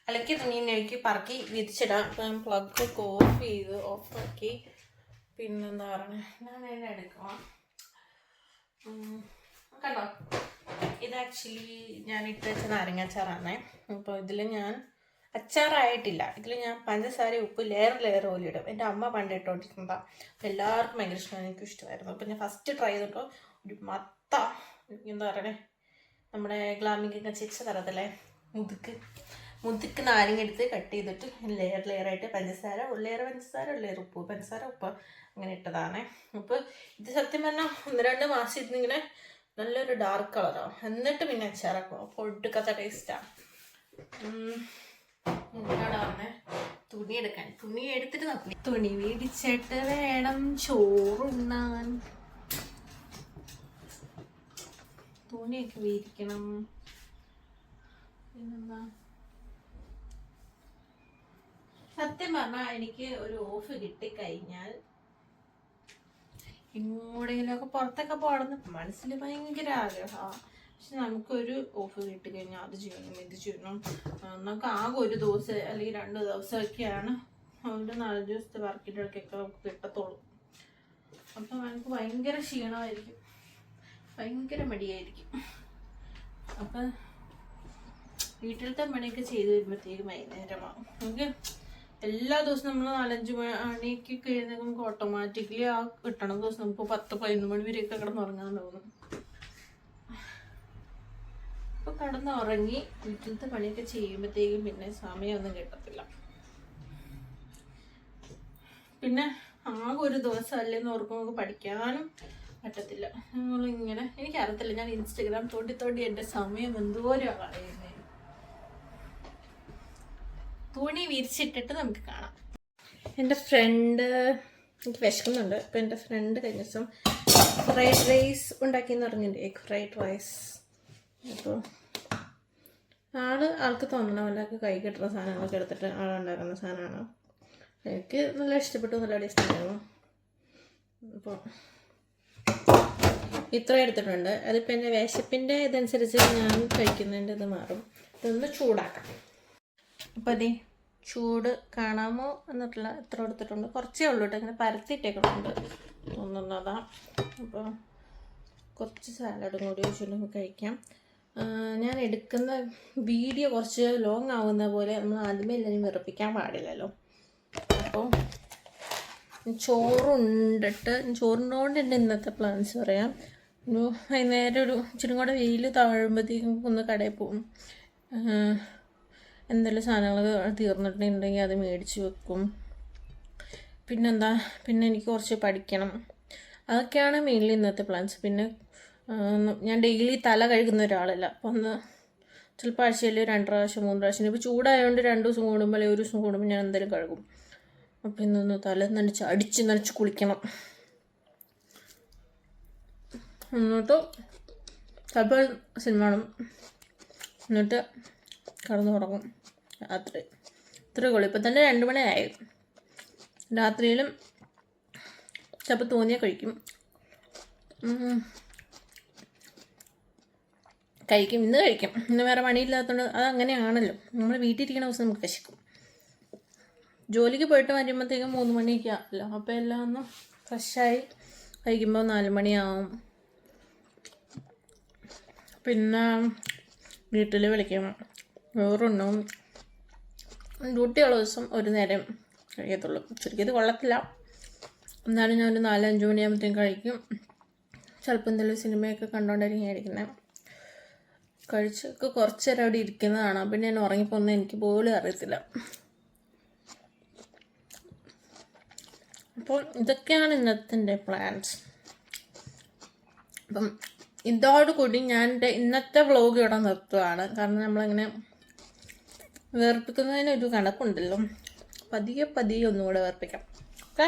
അലക്കി തുണിയിലേക്ക് പറക്കി വിരിച്ചിടാം. അപ്പം പ്ലഗ് ഓഫാക്കി. പിന്നെന്താ പറയുക, ഞാൻ അതിനെ എടുക്കണം. കണ്ടോ, ഇത് ആക്ച്വലി ഞാൻ ഇട്ട് വെച്ച നാരങ്ങാച്ചാറാണേ. അപ്പോൾ ഇതിൽ ഞാൻ അച്ചാറായിട്ടില്ല. ഇതിൽ ഞാൻ പഞ്ചസാര ഉപ്പ് ലെയർ പോലെ ഇടും. എൻ്റെ അമ്മ പണ്ട് ഇട്ടോണ്ടിരുന്നതാണ്. അപ്പോൾ എല്ലാവർക്കും ഭയങ്കര ഇഷ്ടമാണ്, എനിക്കും ഇഷ്ടമായിരുന്നു. അപ്പോൾ ഞാൻ ഫസ്റ്റ് ട്രൈ ചെയ്തിട്ടോ ഒരു മത്ത എന്താ പറയണേ, നമ്മുടെ ഗ്ലാമിക്കൊക്കെ ചേച്ചി തരത്തില്ലേ, മുതുക്ക് നാരങ്ങ എടുത്ത് കട്ട് ചെയ്തിട്ട് ലെയറായിട്ട് പഞ്ചസാര, ഉള്ളേറെ പഞ്ചസാര, ഉള്ളേറെ ഉപ്പ്, പഞ്ചസാര ഉപ്പ് അങ്ങനെ ഇട്ടതാണ്. അപ്പോൾ ഇത് സത്യം പറഞ്ഞാൽ 1-2 മാസം ഇരുന്നിങ്ങനെ നല്ലൊരു ഡാർക്ക് കളറാവും. എന്നിട്ട് പിന്നെ അച്ചാറാക്കും. അപ്പോൾ ഒടുക്കത്ത ടേസ്റ്റാണ്. എന്താണ് പറഞ്ഞത്, തുണി എടുക്കാൻ. തുണി എടുത്തിട്ട് നോക്കി, തുണി മേടിച്ചിട്ട് വേണം ചോറുണ്ണാൻ. തുണിയൊക്കെ വിരിക്കണം. പിന്നെന്താ, സത്യം പറഞ്ഞാൽ എനിക്ക് ഒരു ഓഫ് കിട്ടിക്കഴിഞ്ഞാൽ എങ്ങോടെങ്കിലുമൊക്കെ പുറത്തൊക്കെ പോകണമെന്ന് മനസ്സിൽ ഭയങ്കര ആഗ്രഹമാണ്. പക്ഷെ നമുക്കൊരു ഓഫ് കിട്ടിക്കഴിഞ്ഞാൽ അത് ചെയ്യണം, ഇത് ചെയ്യണം. നമുക്ക് ആകെ ഒരു ദിവസം അല്ലെങ്കിൽ 2 ദിവസമൊക്കെയാണ് ഒരു 4 ദിവസത്തെ വർക്കിൻ്റെയൊക്കെ നമുക്ക് കിട്ടത്തുള്ളൂ. അപ്പം നമുക്ക് ഭയങ്കര ക്ഷീണമായിരിക്കും, ഭയങ്കര മടിയായിരിക്കും. അപ്പം വീട്ടിലത്തെ പണിയൊക്കെ ചെയ്ത് വരുമ്പോഴത്തേക്ക് വൈകുന്നേരമാകും. നമുക്ക് എല്ലാ ദിവസവും നമ്മൾ 4-5 മണിക്കൊക്കെ എഴുന്നേക്കും. നമുക്ക് ഓട്ടോമാറ്റിക്കലി ആ കിട്ടണ ദിവസം നമുക്ക് 10-11 മണി വരെയൊക്കെ കിടന്നുറങ്ങാൻ തോന്നും. അപ്പോൾ കിടന്നുറങ്ങി വീട്ടിലത്തെ പണിയൊക്കെ ചെയ്യുമ്പോഴത്തേക്കും പിന്നെ സമയമൊന്നും കിട്ടത്തില്ല. പിന്നെ ആകെ ഒരു ദിവസം അല്ലേന്ന് ഓർക്കുമ്പോൾ നമുക്ക് പഠിക്കാനും പറ്റത്തില്ല. നമ്മളിങ്ങനെ, എനിക്കറിയത്തില്ല, ഞാൻ ഇൻസ്റ്റഗ്രാം തോണ്ടി എൻ്റെ സമയം എന്തോരം കളയുന്നത്. തുണി വിരിച്ചിട്ടിട്ട് നമുക്ക് കാണാം. എൻ്റെ ഫ്രണ്ട്, എനിക്ക് വിശക്കുന്നുണ്ട്. അപ്പോൾ എൻ്റെ ഫ്രണ്ട് കഴിഞ്ഞ ദിവസം ഫ്രൈഡ് റൈസ് ഉണ്ടാക്കിയെന്ന് പറഞ്ഞിട്ടുണ്ട്, എഗ് ഫ്രൈഡ് റൈസ്. അപ്പോൾ ആൾക്ക് തോന്നണ പോലെയൊക്കെ കൈ കിട്ടുന്ന സാധനങ്ങളൊക്കെ എടുത്തിട്ട് ആളുണ്ടാക്കുന്ന സാധനമാണ്. എനിക്ക് നല്ല ഇഷ്ടപ്പെട്ടു, നല്ല ടേസ്റ്റ് ഉണ്ടായിരുന്നു. അപ്പോൾ ഇത്ര എടുത്തിട്ടുണ്ട്. അതിപ്പോൾ എൻ്റെ വിശപ്പിൻ്റെ ഇതനുസരിച്ച് ഞാൻ കഴിക്കുന്നതിൻ്റെ ഇത് മാറും. ഇതൊന്ന് ചൂടാക്കാം. അപ്പോൾ അതേ ചൂട് കാണാമോ എന്നിട്ടുള്ള ഇത്ര എടുത്തിട്ടുണ്ട്. കുറച്ചേ ഉള്ളൂ കേട്ടോ, ഇങ്ങനെ പരത്തിയിട്ടേക്കുന്നുണ്ട് തോന്നുന്നതാണ്. അപ്പോൾ കുറച്ച് സാലഡും കൂടി വെച്ചിട്ട് നമുക്ക് കഴിക്കാം. ഞാൻ എടുക്കുന്ന വീഡിയോ കുറച്ച് ലോങ് ആവുന്ന പോലെ നമ്മൾ ആദ്യമേ എല്ലാവരും വിറപ്പിക്കാൻ പാടില്ലല്ലോ. അപ്പോൾ ചോറിനോണ്ട് എൻ്റെ ഇന്നത്തെ പ്ലാൻസ് പറയാം. വൈകുന്നേരം ഒരു ഇച്ചിരി കൂടെ വെയിൽ താഴുമ്പോഴത്തേക്കും ഒന്ന് കടയിൽ പോകും. എന്തെങ്കിലും സാധനങ്ങൾ തീർന്നിട്ടുണ്ടെങ്കിൽ അത് മേടിച്ച് വെക്കും. പിന്നെന്താ, പിന്നെ എനിക്ക് കുറച്ച് പഠിക്കണം. അതൊക്കെയാണ് മെയിൻലി ഇന്നത്തെ പ്ലാൻസ്. പിന്നെ ഞാൻ ഡെയിലി തല കഴുകുന്ന ഒരാളല്ല. അപ്പോൾ ചിലപ്പോൾ ആഴ്ചയിൽ 2 പ്രാവശ്യം 3 പ്രാവശ്യം. ഇപ്പോൾ ചൂടായതുകൊണ്ട് 2 ദിവസം കൂടുമ്പോൾ അല്ലെങ്കിൽ 1 ദിവസം കൂടുമ്പോൾ ഞാൻ എന്തായാലും കഴുകും. അപ്പോൾ ഇന്നൊന്ന് തല അടിച്ച് കുളിക്കണം. എന്നിട്ട് ചിലപ്പോൾ സിനിമ കാണും, എന്നിട്ട് കിടന്നുറങ്ങും രാത്രി. ഇത്ര കൊള്ളു. ഇപ്പം തന്നെ 2 മണിയായി. രാത്രിയിലും ചിലപ്പോൾ തോന്നിയാൽ കഴിക്കും. ഇന്ന് കഴിക്കും. ഇന്ന് വേറെ പണിയില്ലാത്തതുകൊണ്ട് അതങ്ങനെയാണല്ലോ. നമ്മൾ വീട്ടിലിരിക്കുന്ന ദിവസം നമുക്ക് വിശക്കും. ജോലിക്ക് പോയിട്ട് വരുമ്പോഴത്തേക്കും 3 മണിയൊക്കെ ആണല്ലോ. അപ്പോൾ എല്ലാം ഒന്ന് ഫ്രഷായി കഴിക്കുമ്പോൾ 4 മണിയാവും. പിന്നെ വീട്ടിൽ വിളിക്കും, വേറൊന്നും ഡ്യൂട്ടിയുള്ള ദിവസം ഒരു നേരം കഴിക്കത്തുള്ളൂ. ശരിക്കും ഇത് കൊള്ളത്തില്ല. എന്നാലും ഞാൻ ഒരു 4-5 മണിയാകുമ്പോഴത്തേക്കും കഴിക്കും. ചിലപ്പോൾ എന്തെങ്കിലും സിനിമയൊക്കെ കണ്ടുകൊണ്ടായിരിക്കും കഴിക്കുന്നത്. കഴിച്ചൊക്കെ കുറച്ച് നേരം അവിടെ ഇരിക്കുന്നതാണ്. പിന്നെ ഞാൻ ഉറങ്ങിപ്പോകുന്നത് എനിക്ക് പോലും അറിയത്തില്ല. അപ്പോൾ ഇതൊക്കെയാണ് ഇന്നത്തെ എൻ്റെ പ്ലാൻസ്. അപ്പം ഇതോടുകൂടി ഞാൻ എൻ്റെ ഇന്നത്തെ വ്ളോഗ് ഇവിടെ നിർത്തുകയാണ്. കാരണം നമ്മളിങ്ങനെ വേർപ്പിക്കുന്നതിനൊരു കണക്കുണ്ടല്ലോ. പതിയെ ഒന്നുകൂടെ വേർപ്പിക്കാം. ഓക്കെ.